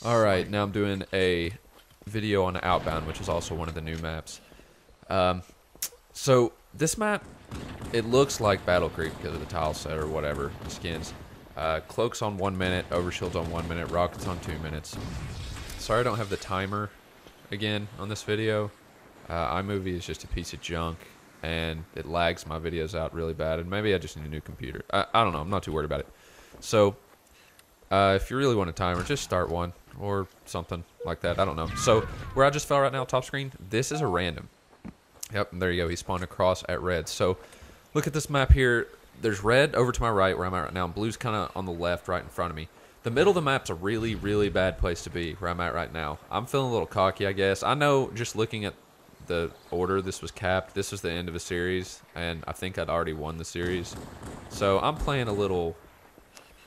Alright, now I'm doing a video on Outbound, which is also one of the new maps. So, this map, it looks like Battle Creek because of the tile set or whatever, the skins. Cloak's on 1 minute, Overshield's on 1 minute, Rocket's on 2 minutes. Sorry I don't have the timer again on this video. iMovie is just a piece of junk, and it lags my videos out really bad, and maybe I just need a new computer. I don't know, I'm not too worried about it. So, if you really want a timer, just start one, or something like that, I don't know. So, where I just fell right now, top screen, this is a random. Yep, and there you go, he spawned across at red. So, look at this map here. There's red over to my right, where I'm at right now, and blue's kind of on the left, right in front of me. The middle of the map's a really, really bad place to be, where I'm at right now. I'm feeling a little cocky, I guess. I know, just looking at the order this was capped, this was the end of a series, and I think I'd already won the series. So, I'm playing a little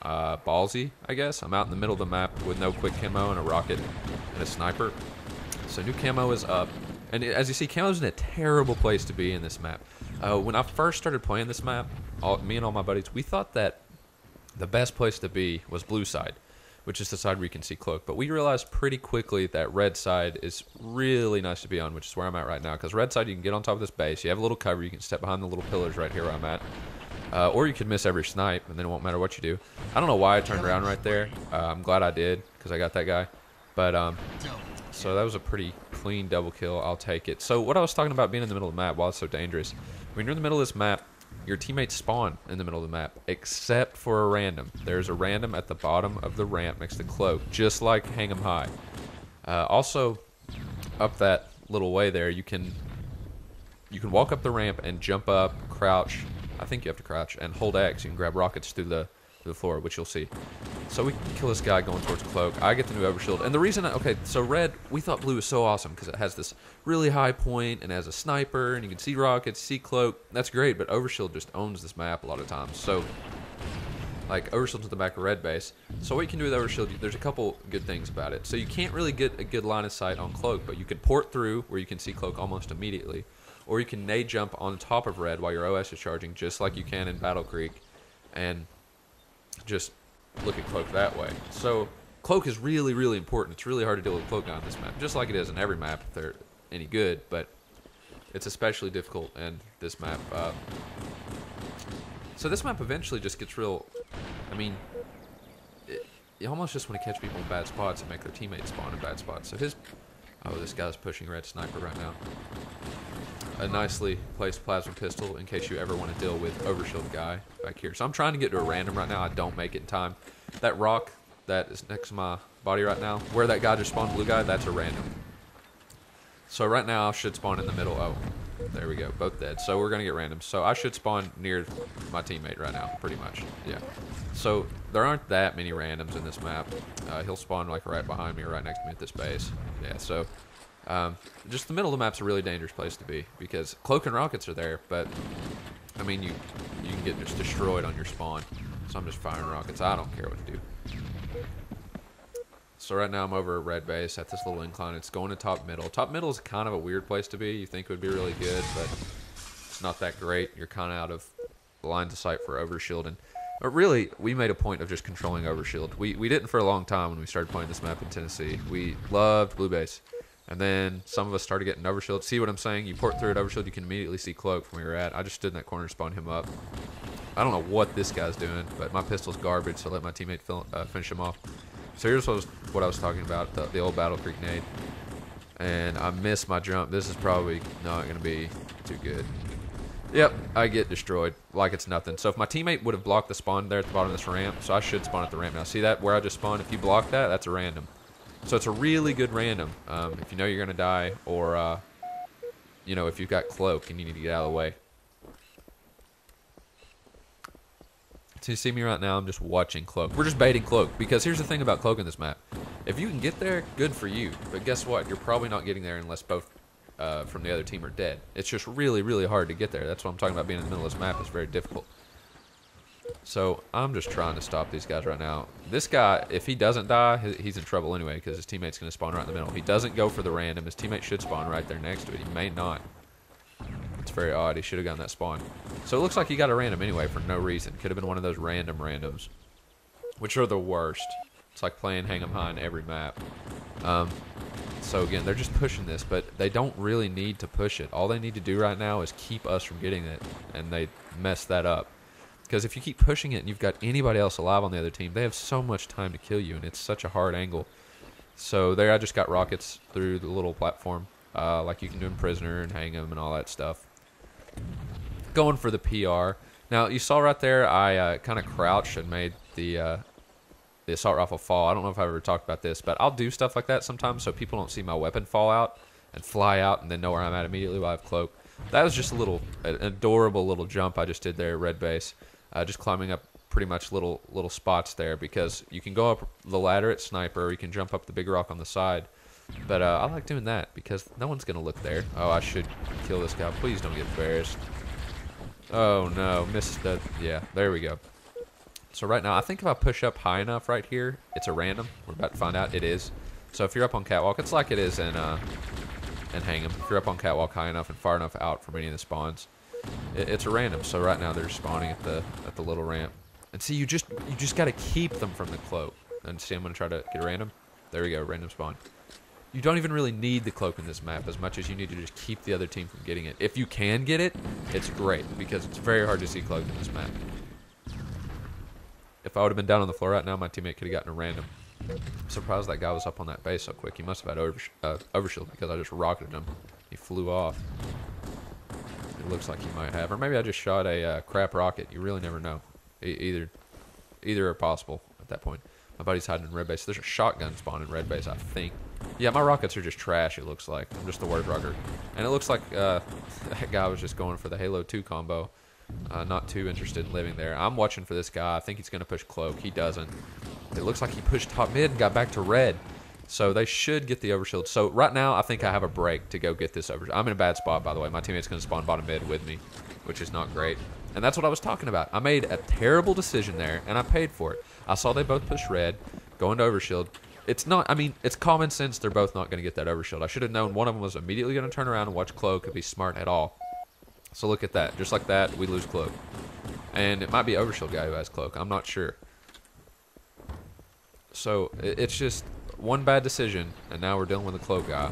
ballsy, I guess. I'm out in the middle of the map with no quick camo and a rocket and a sniper. So, new camo is up. And as you see, camo's in a terrible place to be in this map. When I first started playing this map, me and all my buddies, we thought that the best place to be was blue side, which is the side where you can see cloak. But we realized pretty quickly that red side is really nice to be on, which is where I'm at right now. Because red side, you can get on top of this base. You have a little cover. You can step behind the little pillars right here where I'm at. Or you could miss every snipe, and then it won't matter what you do. I don't know why I turned around right there. I'm glad I did, because I got that guy. But, so that was a pretty clean double kill. I'll take it. So what I was talking about being in the middle of the map, why it's so dangerous. When you're in the middle of this map, your teammates spawn in the middle of the map, except for a random. There's a random at the bottom of the ramp next to cloak, just like hang 'em high. Also, up that little way there, you can walk up the ramp and jump up, crouch. I think you have to crouch and hold X. You can grab rockets through the floor, which you'll see. So we can kill this guy going towards cloak. I get the new overshield, and the reason, okay, so red, we thought blue was so awesome because it has this really high point and has a sniper, and you can see rockets, see cloak. That's great, but overshield just owns this map a lot of times. So, like, overshield's at the back of red base. So what you can do with overshield, there's a couple good things about it. So you can't really get a good line of sight on cloak, but you can port through where you can see cloak almost immediately. Or you can nade jump on top of red while your OS is charging, just like you can in Battle Creek, and just look at cloak that way. So cloak is really, really important. It's really hard to deal with cloak on this map, just like it is in every map if they're any good, but it's especially difficult in this map. So this map eventually just gets real, I mean, you almost just want to catch people in bad spots and make their teammates spawn in bad spots. So oh, this guy's pushing red sniper right now. A nicely placed plasma pistol in case you ever want to deal with overshield guy back here. So I'm trying to get to a random right now. I don't make it in time. That rock that is next to my body right now, where that guy just spawned, blue guy, that's a random. So right now I should spawn in the middle. Oh, there we go, both dead. So we're gonna get random. So I should spawn near my teammate right now, pretty much. Yeah. So there aren't that many randoms in this map. He'll spawn like right behind me or right next to me at this base. Yeah. So. Just the middle of the map's a really dangerous place to be because cloak and rockets are there, but I mean you can get just destroyed on your spawn. So I'm just firing rockets. I don't care what to do. So right now I'm over at red base at this little incline. It's going to top middle. Top middle is kind of a weird place to be. You think it would be really good, but it's not that great. You're kind of out of the lines of sight for overshielding. But really, we made a point of just controlling overshield. We didn't for a long time when we started playing this map in Tennessee. We loved blue base. And then some of us started getting overshield. See what I'm saying? You port through at overshield, you can immediately see cloak from where you're at. I just stood in that corner and spawned him up. I don't know what this guy's doing, but my pistol's garbage, so I let my teammate finish him off. So here's what I was talking about, the old Battle Creek nade. And I missed my jump. This is probably not going to be too good. Yep, I get destroyed like it's nothing. So if my teammate would have blocked the spawn there at the bottom of this ramp, so I should spawn at the ramp now. See that where I just spawned? If you block that, that's a random. So it's a really good random if you know you're going to die or, you know, if you've got cloak and you need to get out of the way. So you see me right now, I'm just watching cloak. We're just baiting cloak because here's the thing about cloak in this map. If you can get there, good for you. But guess what? You're probably not getting there unless both from the other team are dead. It's just really, really hard to get there. That's what I'm talking about being in the middle of this map. It's very difficult. So I'm just trying to stop these guys right now. This guy, if he doesn't die, he's in trouble anyway because his teammate's going to spawn right in the middle. He doesn't go for the random. His teammate should spawn right there next to it. He may not. It's very odd. He should have gotten that spawn. So it looks like he got a random anyway for no reason. Could have been one of those random randoms, which are the worst. It's like playing Hang 'em High in every map. So again, they're just pushing this, but they don't really need to push it. All they need to do right now is keep us from getting it, and they mess that up. Because if you keep pushing it and you've got anybody else alive on the other team, they have so much time to kill you, and it's such a hard angle. So there, I just got rockets through the little platform, like you can do in Prisoner and hang them and all that stuff. Going for the PR. Now, you saw right there, I kind of crouched and made the assault rifle fall. I don't know if I've ever talked about this, but I'll do stuff like that sometimes so people don't see my weapon fall out and fly out and then know where I'm at immediately while I have cloak. That was just an adorable little jump I just did there at red base. Just climbing up pretty much little spots there, because you can go up the ladder at sniper, or you can jump up the big rock on the side. But I like doing that because no one's going to look there. Oh, I should kill this guy. Please don't get embarrassed. Oh, no. Missed the... Yeah, there we go. So right now, I think if I push up high enough right here, it's a random. We're about to find out. It is. So if you're up on catwalk, it's like it is in hang 'em. If you're up on catwalk high enough and far enough out from any of the spawns, it's a random. So right now they're spawning at the little ramp. And see, you just got to keep them from the cloak. And see, I'm going to try to get a random. There we go, random spawn. You don't even really need the cloak in this map as much as you need to just keep the other team from getting it. If you can get it, it's great, because it's very hard to see cloak in this map. If I would have been down on the floor right now, my teammate could have gotten a random. I'm surprised that guy was up on that base so quick. He must have had overshield, because I just rocketed him. He flew off. It looks like he might have. Or maybe I just shot a crap rocket. You really never know. Either are possible at that point. My buddy's hiding in red base. There's a shotgun spawn in red base, I think. Yeah, my rockets are just trash, it looks like. I'm just the word rocker. And it looks like that guy was just going for the Halo 2 combo. Not too interested in living there. I'm watching for this guy. I think he's going to push cloak. He doesn't. It looks like he pushed top mid and got back to red. So they should get the overshield. So right now, I think I have a break to go get this overshield. I'm in a bad spot, by the way. My teammate's going to spawn bottom mid with me, which is not great. And that's what I was talking about. I made a terrible decision there, and I paid for it. I saw they both push red, go into overshield. It's not, I mean, it's common sense they're both not going to get that overshield. I should have known one of them was immediately going to turn around and watch cloak and be smart at all. So look at that. Just like that, we lose cloak. And it might be overshield guy who has cloak. I'm not sure. So it's just one bad decision, and now we're dealing with a cloak guy.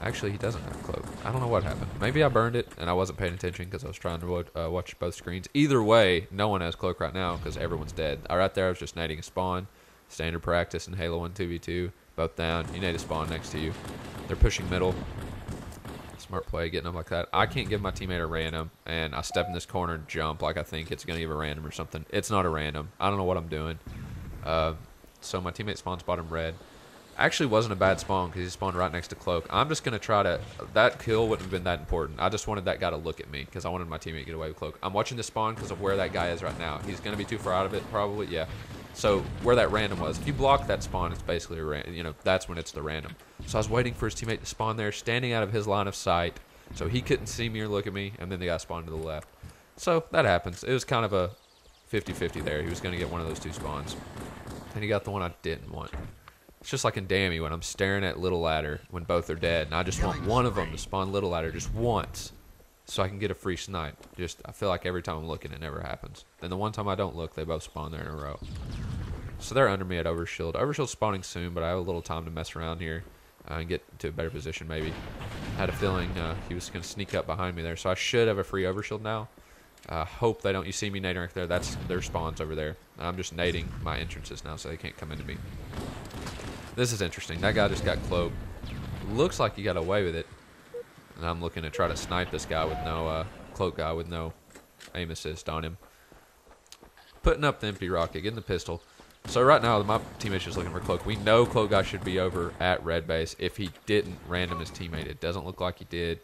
Actually, he doesn't have cloak. I don't know what happened. Maybe I burned it, and I wasn't paying attention because I was trying to watch both screens. Either way, no one has cloak right now because everyone's dead. Right there, I was just nading a spawn. Standard practice in Halo 1 2v2. Both down. You nade a spawn next to you. They're pushing middle. Smart play, getting them like that. I can't give my teammate a random, and I step in this corner and jump like I think it's going to give a random or something. It's not a random. I don't know what I'm doing. So my teammate spawns bottom red. Actually wasn't a bad spawn because he spawned right next to cloak. I'm just going to try to... That kill wouldn't have been that important. I just wanted that guy to look at me because I wanted my teammate to get away with cloak. I'm watching the spawn because of where that guy is right now. He's going to be too far out of it probably, yeah. So where that random was, if you block that spawn, it's basically a random. You know, that's when it's the random. So I was waiting for his teammate to spawn there, standing out of his line of sight, so he couldn't see me or look at me, and then the guy spawned to the left. So that happens. It was kind of a 50-50 there. He was going to get one of those two spawns, and he got the one I didn't want. It's just like in Dammy when I'm staring at Little Ladder when both are dead, and I just want one of them to spawn Little Ladder just once so I can get a free snipe. I feel like every time I'm looking, it never happens. Then the one time I don't look, they both spawn there in a row. So they're under me at Overshield. Overshield's spawning soon, but I have a little time to mess around here and get to a better position maybe. I had a feeling he was going to sneak up behind me there, so I should have a free Overshield now. Hope they don't. You see me nading right there. That's their spawns over there. I'm just nading my entrances now so they can't come into me. This is interesting. That guy just got cloaked. Looks like he got away with it. And I'm looking to try to snipe this guy with no, cloak guy with no aim assist on him. Putting up the empty rocket, getting the pistol. So right now, my teammate's just looking for cloak. We know cloak guy should be over at red base. If he didn't random his teammate, it doesn't look like he did.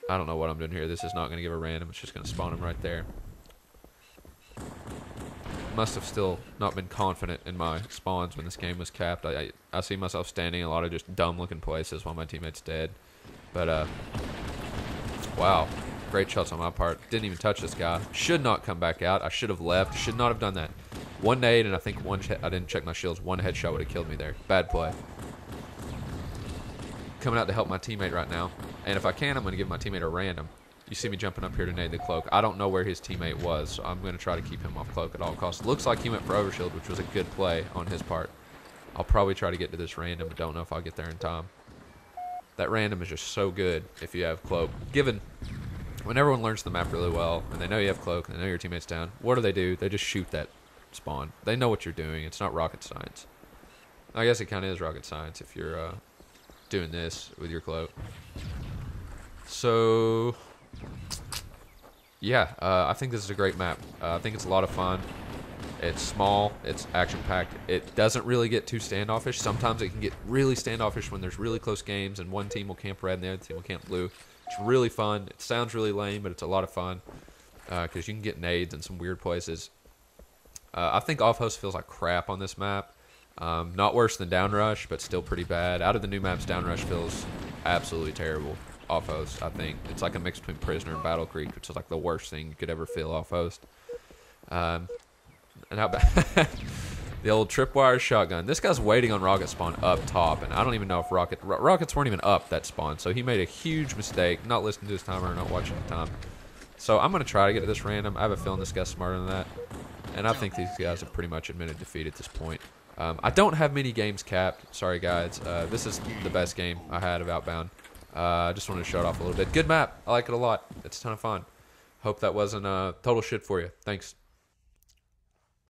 I don't know what I'm doing here. This is not going to give a random. It's just going to spawn him right there. Must have still not been confident in my spawns when this game was capped. I see myself standing in a lot of just dumb-looking places while my teammate's dead. But, wow. Great shots on my part. Didn't even touch this guy. Should not come back out. I should have left. Should not have done that. One nade, and I think I didn't check my shields. One headshot would have killed me there. Bad play. Coming out to help my teammate right now. And if I can, I'm going to give my teammate a random. You see me jumping up here to nade the cloak. I don't know where his teammate was, so I'm going to try to keep him off cloak at all costs. Looks like he went for overshield, which was a good play on his part. I'll probably try to get to this random, but don't know if I'll get there in time. That random is just so good if you have cloak. Given when everyone learns the map really well, and they know you have cloak, and they know your teammate's down, what do? They just shoot that spawn. They know what you're doing. It's not rocket science. I guess it kind of is rocket science if you're doing this with your cloak. So, yeah, I think this is a great map. I think it's a lot of fun. It's small. It's action-packed. It doesn't really get too standoffish. Sometimes it can get really standoffish when there's really close games and one team will camp red and the other team will camp blue. It's really fun. It sounds really lame, but it's a lot of fun because you can get nades in some weird places. I think off-host feels like crap on this map. Not worse than downrush, but still pretty bad. Out of the new maps, downrush feels absolutely terrible. Off-host, I think. It's like a mix between Prisoner and Battle Creek, which is like the worst thing you could ever feel off-host. And how about the old tripwire shotgun? This guy's waiting on rocket spawn up top, and I don't even know if rockets weren't even up that spawn. So he made a huge mistake, not listening to his timer, not watching the time. So I'm gonna try to get to this random. I have a feeling this guy's smarter than that, and I think these guys have pretty much admitted defeat at this point. I don't have many games capped. Sorry guys. This is the best game I had of Outbound. I just wanted to show it off a little bit. Good map. I like it a lot. It's a ton of fun. Hope that wasn't total shit for you. Thanks.